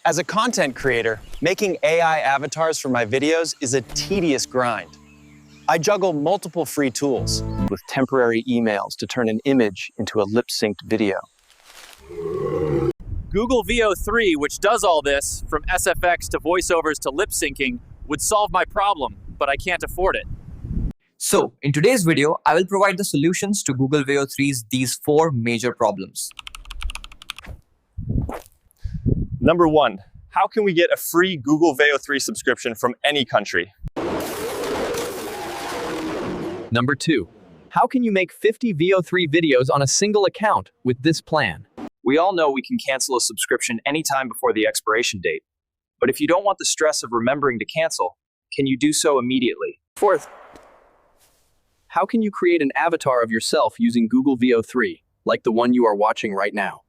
As a content creator, making AI avatars for my videos is a tedious grind. I juggle multiple free tools with temporary emails to turn an image into a lip-synced video. Google Veo 3, which does all this, from SFX to voiceovers to lip syncing, would solve my problem, but I can't afford it. So, in today's video, I will provide the solutions to Google Veo 3's these 4 major problems. Number 1, how can we get a free Google Veo 3 subscription from any country? Number 2, how can you make 50 Veo 3 videos on a single account with this plan? We all know we can cancel a subscription anytime before the expiration date. But if you don't want the stress of remembering to cancel, can you do so immediately? Fourth, how can you create an avatar of yourself using Google Veo 3, like the one you are watching right now?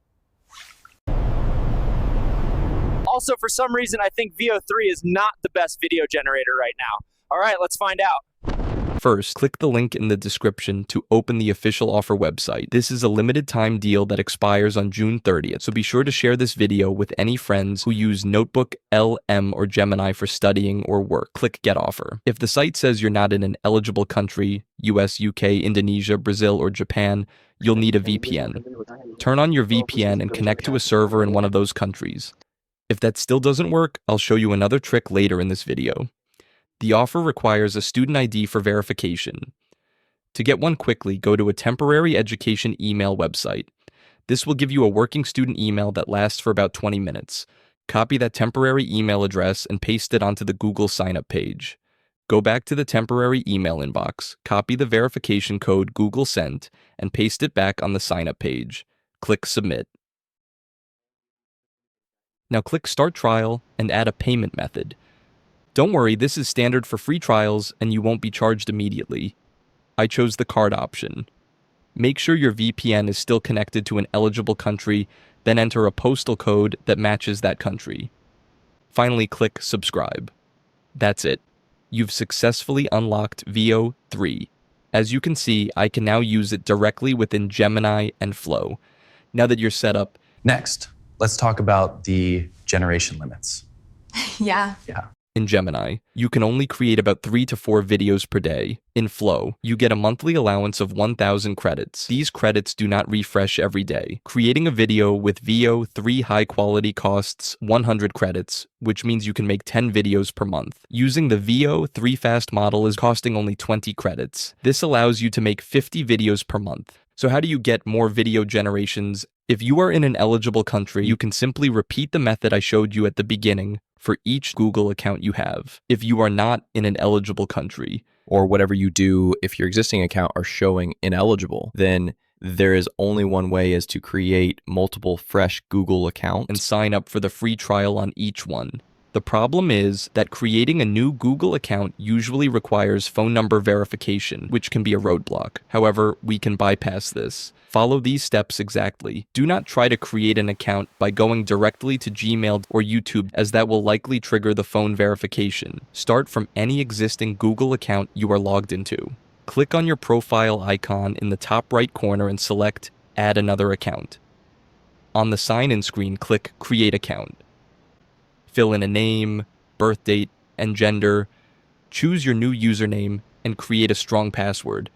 Also, for some reason, I think Veo 3 is not the best video generator right now. All right, let's find out. First, click the link in the description to open the official offer website. This is a limited time deal that expires on June 30th, so be sure to share this video with any friends who use Notebook, LM, or Gemini for studying or work. Click Get Offer. If the site says you're not in an eligible country, US, UK, Indonesia, Brazil, or Japan, you'll need a VPN. Turn on your VPN and connect to a server in one of those countries. If that still doesn't work, I'll show you another trick later in this video. The offer requires a student ID for verification. To get one quickly, go to a temporary education email website. This will give you a working student email that lasts for about 20 minutes. Copy that temporary email address and paste it onto the Google sign-up page. Go back to the temporary email inbox, copy the verification code Google sent, and paste it back on the sign-up page. Click Submit. Now click Start Trial and add a payment method. Don't worry, this is standard for free trials and you won't be charged immediately. I chose the card option. Make sure your VPN is still connected to an eligible country, then enter a postal code that matches that country. Finally, click Subscribe. That's it. You've successfully unlocked Veo 3. As you can see, I can now use it directly within Gemini and Flow. Now that you're set up, Next, let's talk about the generation limits. Yeah. in Gemini, you can only create about 3 to 4 videos per day. In Flow, you get a monthly allowance of 1,000 credits. These credits do not refresh every day. Creating a video with Veo 3 high quality costs 100 credits, which means you can make 10 videos per month. Using the Veo 3 fast model is costing only 20 credits. This allows you to make 50 videos per month. So how do you get more video generations? If you are in an eligible country, you can simply repeat the method I showed you at the beginning for each Google account you have. If you are not in an eligible country, or whatever you do if your existing account are showing ineligible, then there is only one way, is to create multiple fresh Google accounts and sign up for the free trial on each one. The problem is that creating a new Google account usually requires phone number verification, which can be a roadblock. However, we can bypass this. Follow these steps exactly. Do not try to create an account by going directly to Gmail or YouTube, as that will likely trigger the phone verification. Start from any existing Google account you are logged into. Click on your profile icon in the top right corner and select Add Another Account. On the sign-in screen, click Create Account. Fill in a name, birth date, and gender. Choose your new username and create a strong password.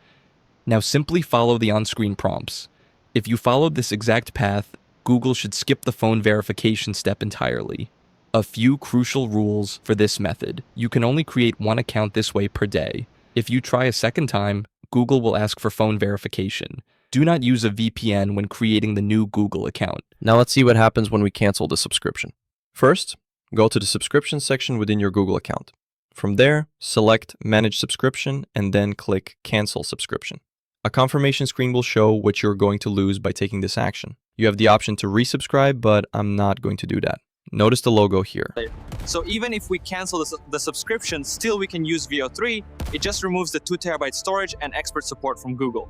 Now simply follow the on-screen prompts. If you followed this exact path, Google should skip the phone verification step entirely. A few crucial rules for this method. You can only create one account this way per day. If you try a second time, Google will ask for phone verification. Do not use a VPN when creating the new Google account. Now let's see what happens when we cancel the subscription. First, go to the subscription section within your Google account. From there, select Manage Subscription and then click Cancel Subscription. A confirmation screen will show what you're going to lose by taking this action. You have the option to resubscribe, but I'm not going to do that. Notice the logo here. So even if we cancel the subscription, still we can use Veo 3. It just removes the 2 TB storage and expert support from Google.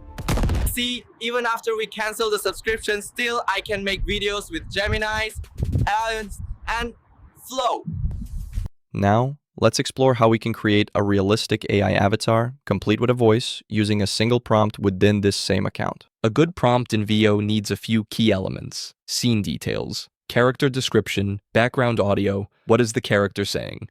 See, even after we cancel the subscription, still I can make videos with Geminis and Flow. Now, let's explore how we can create a realistic AI avatar, complete with a voice, using a single prompt within this same account. A good prompt in Veo needs a few key elements. Scene details. character description, background audio. What is the character saying?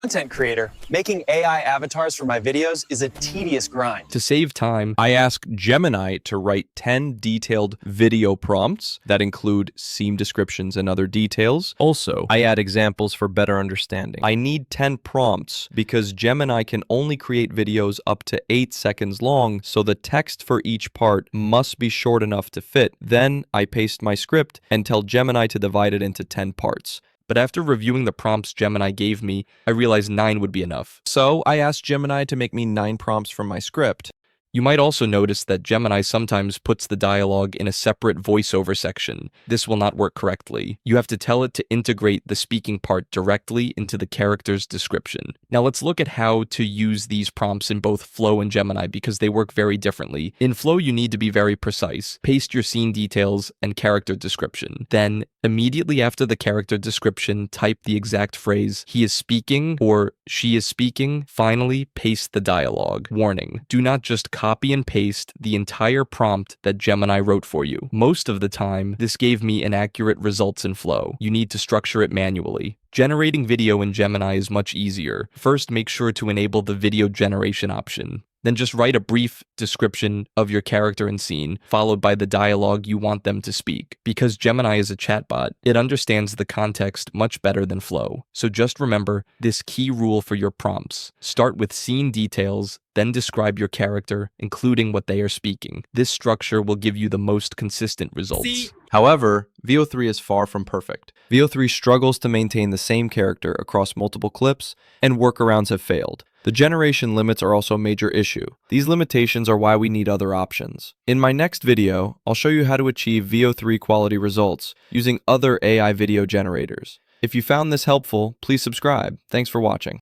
Content creator. Making AI avatars for my videos is a tedious grind. To save time, I ask Gemini to write 10 detailed video prompts that include scene descriptions and other details. Also, I add examples for better understanding. I need 10 prompts because Gemini can only create videos up to 8 seconds long, so the text for each part must be short enough to fit. Then I paste my script and tell Gemini to divide it into 10 parts. but after reviewing the prompts Gemini gave me, I realized 9 would be enough. So I asked Gemini to make me 9 prompts from my script. You might also notice that Gemini sometimes puts the dialogue in a separate voiceover section. This will not work correctly. You have to tell it to integrate the speaking part directly into the character's description. Now let's look at how to use these prompts in both Flow and Gemini because they work very differently. In Flow, you need to be very precise. Paste your scene details and character description. Then, immediately after the character description, type the exact phrase, "he is speaking" or "she is speaking." Finally, paste the dialogue. Warning: do not just copy and paste the entire prompt that Gemini wrote for you. Most of the time, this gave me inaccurate results in Flow. You need to structure it manually. Generating video in Gemini is much easier. First, make sure to enable the video generation option. Then just write a brief description of your character and scene, followed by the dialogue you want them to speak. Because Gemini is a chatbot, it understands the context much better than Flow. So just remember this key rule for your prompts. Start with scene details, then describe your character, including what they are speaking. This structure will give you the most consistent results. However, Veo 3 is far from perfect. Veo 3 struggles to maintain the same character across multiple clips, and workarounds have failed. The generation limits are also a major issue. These limitations are why we need other options. In my next video, I'll show you how to achieve Veo 3 quality results using other AI video generators. If you found this helpful, please subscribe. Thanks for watching.